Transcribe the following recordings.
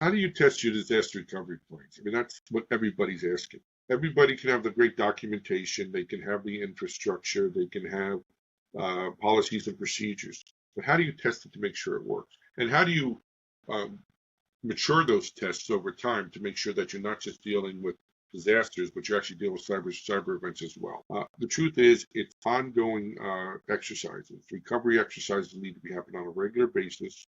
How do you test your disaster recovery plans? I mean, that's what everybody's asking. Everybody can have the great documentation, they can have the infrastructure, they can have policies and procedures. But how do you test it to make sure it works? And how do you um, mature those tests over time to make sure that you're not just dealing with disasters, but you're actually dealing with cyber events as well? The truth is, it's ongoing exercises. Recovery exercises need to be happening on a regular basis.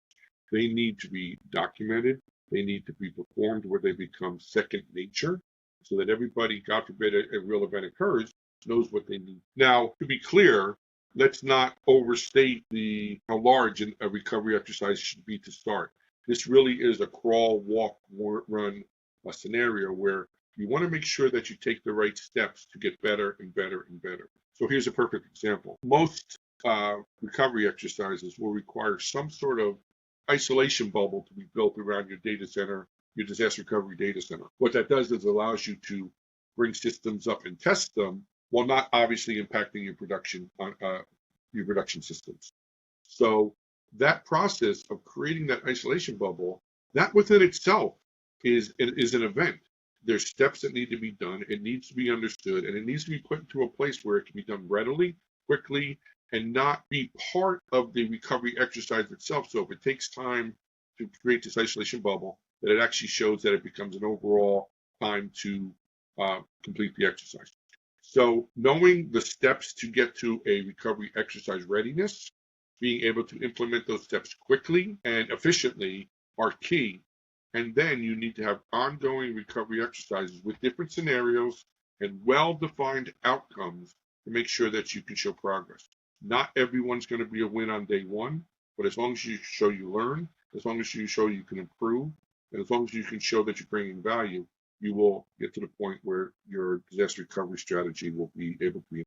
They need to be documented. They need to be performed where they become second nature, so that everybody, God forbid, a real event occurs, knows what they need. Now, to be clear, let's not overstate how large a recovery exercise should be to start. This really is a crawl, walk, run scenario where you want to make sure that you take the right steps to get better and better and better. So here's a perfect example. Most recovery exercises will require some sort of isolation bubble to be built around your data center, your disaster recovery data center. What that does is allows you to bring systems up and test them while not obviously impacting your production systems. So that process of creating that isolation bubble, that within itself is an event. There's steps that need to be done. It needs to be understood, and it needs to be put into a place where it can be done readily, quickly, and not be part of the recovery exercise itself. So if it takes time to create this isolation bubble, that it actually shows that it becomes an overall time to complete the exercise. So knowing the steps to get to a recovery exercise readiness, being able to implement those steps quickly and efficiently are key. And then you need to have ongoing recovery exercises with different scenarios and well-defined outcomes to make sure that you can show progress. Not everyone's going to be a win on day one, but as long as you show you learn, as long as you show you can improve, and as long as you can show that you're bringing value, you will get to the point where your disaster recovery strategy will be able to be